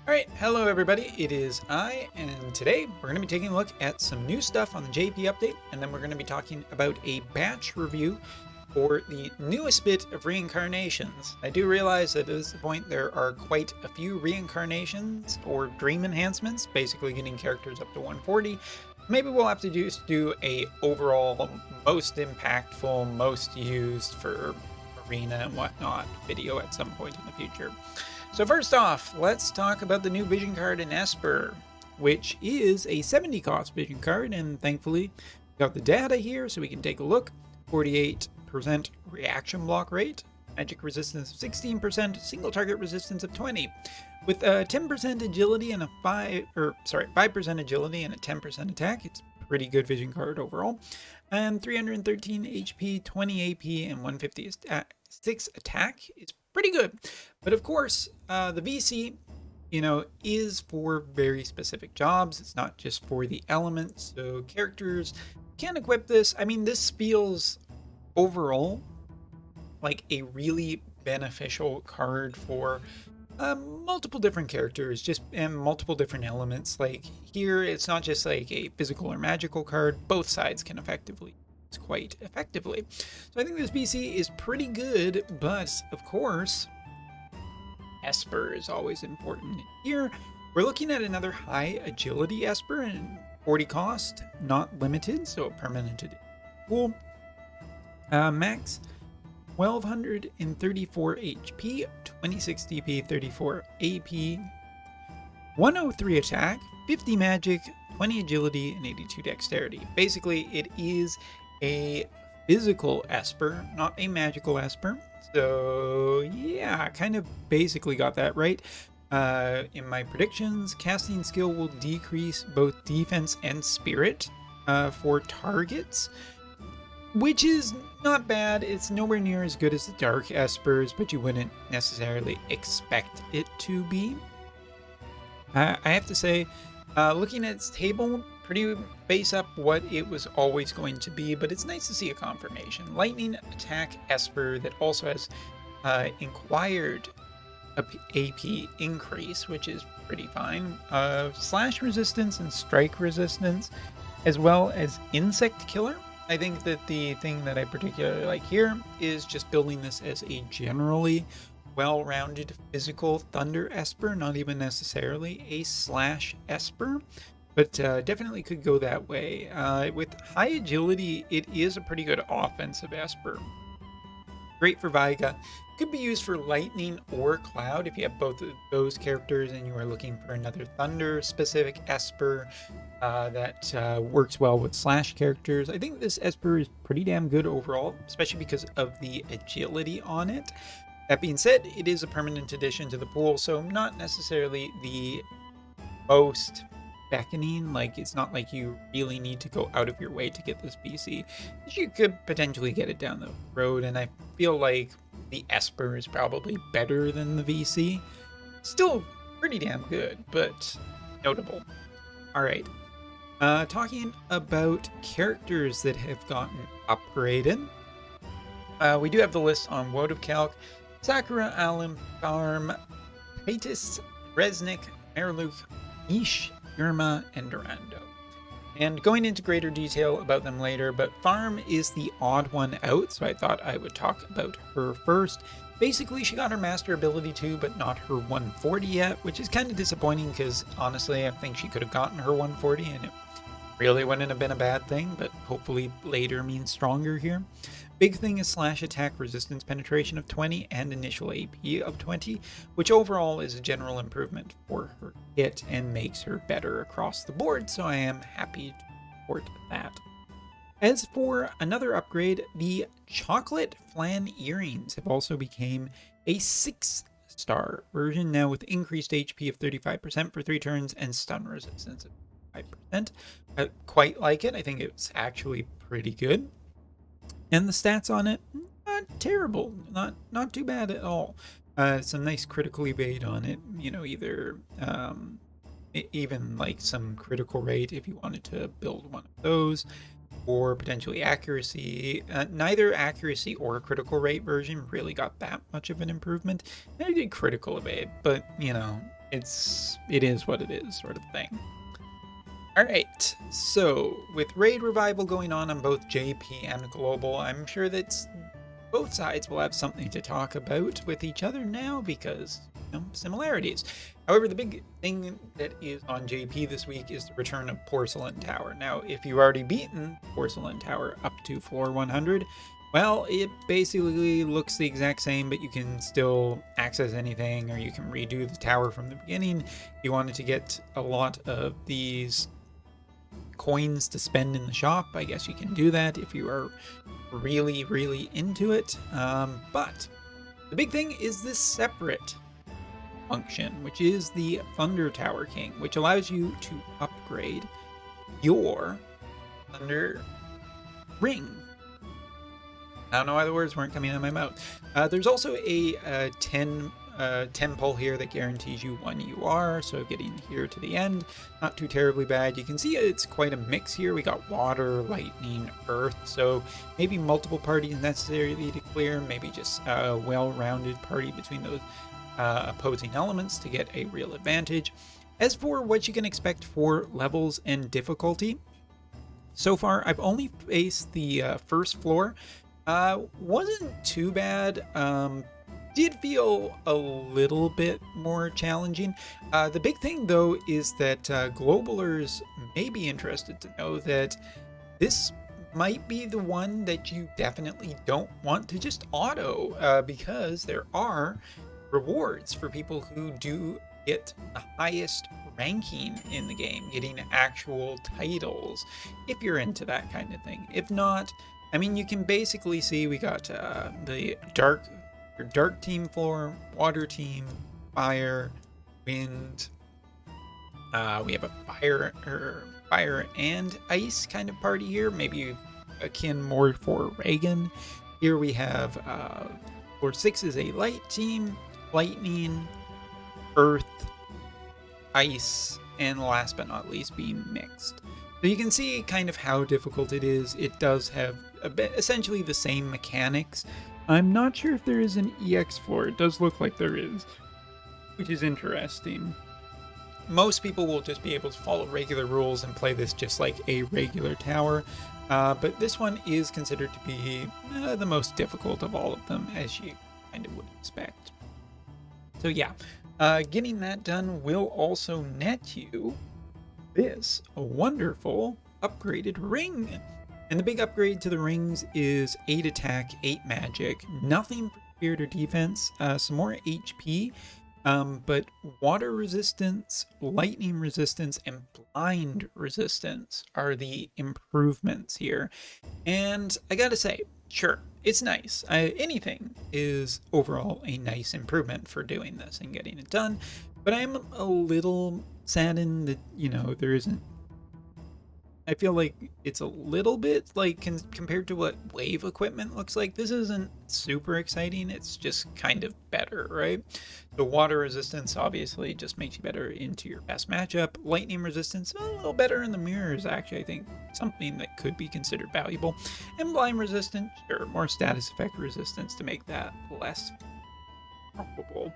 Alright, hello everybody, it is I, and today we're going to be taking a look at some new stuff on the JP update, and then we're going to be talking about a batch review for the newest bit of reincarnations. I do realize that at this point there are quite a few reincarnations or dream enhancements, basically getting characters up to 140. Maybe we'll have to do a overall most impactful, most used for arena and whatnot video at some point in the future. So first off, let's talk about the new vision card in Esper, which is a 70 cost vision card, and thankfully we got the data here so we can take a look. 48% reaction block rate, magic resistance of 16%, single target resistance of 20. With 10% agility and a 5% agility and a 10% attack, it's a pretty good vision card overall. And 313 HP, 20 AP, and 156 attack is pretty good. But of course, the VC, is for very specific jobs. It's not just for the elements. So characters can equip this. I mean, this feels overall like a really beneficial card for multiple different characters, and multiple different elements. Like here, it's not just like a physical or magical card. Both sides can effectively use quite effectively. So I think this BC is pretty good, but of course, Esper is always important. Here, we're looking at another high agility Esper and 40 cost, not limited, so permanent edition. Cool. Max 1234 HP, 26 DP, 34 AP, 103 attack, 50 magic, 20 agility, and 82 dexterity. Basically, it is a physical Esper, not a magical Esper. So yeah, kind of basically got that right. In my predictions, casting skill will decrease both defense and spirit for targets, which is not bad. It's nowhere near as good as the Dark Espers, but you wouldn't necessarily expect it to be. I have to say, looking at its table, pretty base up what it was always going to be, but it's nice to see a confirmation. Lightning attack Esper that also has inquired AP increase, which is pretty fine. Slash resistance and strike resistance, as well as insect killer. I think that the thing that I particularly like here is just building this as a generally well-rounded physical Thunder Esper, not even necessarily a Slash Esper, but definitely could go that way. With high agility, it is a pretty good offensive Esper. Great for Veiga. Could be used for Lightning or Cloud if you have both of those characters and you are looking for another Thunder-specific Esper that works well with Slash characters. I think this Esper is pretty damn good overall, especially because of the agility on it. That being said, it is a permanent addition to the pool, so not necessarily the most beckoning. Like, it's not like you really need to go out of your way to get this BC. You could potentially get it down the road, and I feel like the Esper is probably better than the VC. Still pretty damn good, but notable. Alright, talking about characters that have gotten upgraded. We do have the list on Wotv Calc. Sakura, Alim, Farm, Titus, Resnick, Merluk, Nish, Irma, and Durando. And going into greater detail about them later, but Farm is the odd one out, so I thought I would talk about her first. Basically, she got her master ability too, but not her 140 yet, which is kind of disappointing because honestly, I think she could have gotten her 140 and it really wouldn't have been a bad thing, but hopefully later means stronger here. Big thing is slash attack resistance penetration of 20 and initial AP of 20, which overall is a general improvement for her kit and makes her better across the board, so I am happy to support that. As for another upgrade, the chocolate flan earrings have also become a 6-star version now with increased HP of 35% for 3 turns and stun resistance of 5%. I quite like it. I think it's actually pretty good. And the stats on it, not terrible, not too bad at all. Some nice critical evade on it, either even like some critical rate if you wanted to build one of those, or potentially accuracy. Neither accuracy or critical rate version really got that much of an improvement. They did critical evade, but it is what it is, sort of thing. All right, so with raid revival going on both JP and global, I'm sure that both sides will have something to talk about with each other now because, you know, similarities. However, the big thing that is on JP this week is the return of Porcelain Tower. Now, if you've already beaten Porcelain Tower up to floor 100, well, it basically looks the exact same, but you can still access anything, or you can redo the tower from the beginning. If you wanted to get a lot of these coins to spend in the shop, I guess you can do that if you are really, really into it. But the big thing is this separate function, which is the Thunder Tower King, which allows you to upgrade your Thunder Ring. I don't know why the words weren't coming out of my mouth. There's also a 10 pull here that guarantees you 1 UR, so getting here to the end, not too terribly bad. You can see it's quite a mix here. We got water, lightning, earth, so maybe multiple parties necessarily to clear, maybe just a well-rounded party between those opposing elements to get a real advantage. As for what you can expect for levels and difficulty, so far I've only faced the first floor. Wasn't too bad. Did feel a little bit more challenging. The big thing though is that globalers may be interested to know that this might be the one that you definitely don't want to just auto, because there are rewards for people who do get the highest ranking in the game, getting actual titles, if you're into that kind of thing. If not, I mean, you can basically see we got the dark team floor, water team, fire, wind. We have a fire and ice kind of party here, maybe akin more for Reagan. Here we have floor 6 is a light team, lightning, earth, ice, and last but not least being mixed. So you can see kind of how difficult it is. It does have a bit, essentially the same mechanics. I'm not sure if there is an EX floor. It does look like there is, which is interesting. Most people will just be able to follow regular rules and play this just like a regular tower, but this one is considered to be the most difficult of all of them, as you kind of would expect. So yeah, getting that done will also net you this wonderful upgraded ring. And the big upgrade to the rings is 8 attack, 8 magic, nothing for spirit or defense, some more HP, but water resistance, lightning resistance, and blind resistance are the improvements here. And I gotta say, sure, it's nice. Anything is overall a nice improvement for doing this and getting it done, but I'm a little saddened that, you know, there isn't. I feel like it's a little bit like compared to what wave equipment looks like. This isn't super exciting. It's just kind of better, right? The water resistance obviously just makes you better into your best matchup. Lightning resistance, a little better in the mirrors, actually. I think something that could be considered valuable. And blind resistance, sure, more status effect resistance to make that less probable.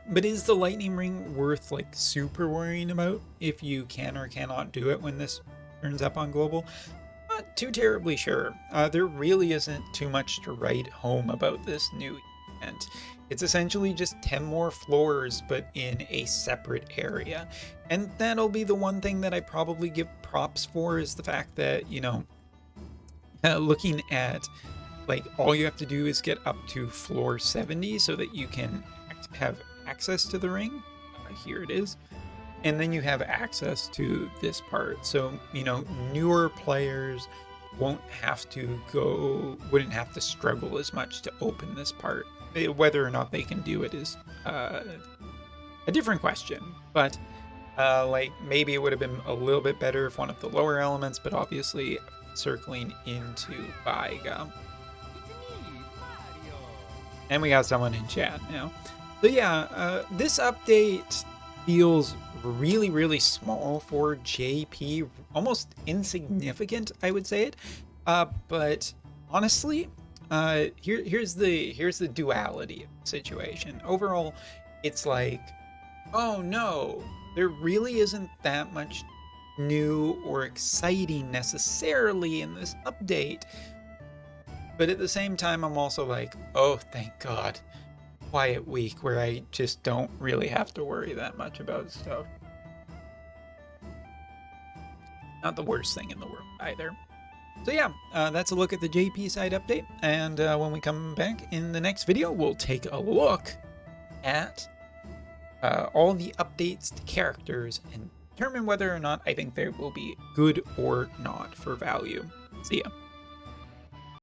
But is the lightning ring worth like super worrying about if you can or cannot do it when this turns up on global? Not too terribly sure. There really isn't too much to write home about this new event. It's essentially just 10 more floors, but in a separate area. And that'll be the one thing that I probably give props for, is the fact that, you know, looking at like all you have to do is get up to floor 70 so that you can have access to the ring. Here it is. And then you have access to this part. So, you know, newer players wouldn't have to struggle as much to open this part. Whether or not they can do it is a different question. But like maybe it would have been a little bit better if one of the lower elements, but obviously circling into Vaiga. And we got someone in chat now. So yeah, this update feels really, really small for JP, almost insignificant, I would say it. But honestly, here's the duality of the situation. Overall, it's like, oh no, there really isn't that much new or exciting necessarily in this update. But at the same time, I'm also like, oh, thank God. Quiet week where I just don't really have to worry that much about stuff. Not the worst thing in the world either. So yeah, that's a look at the JP side update. And when we come back in the next video, we'll take a look at all the updates to characters and determine whether or not I think they will be good or not for value. See ya.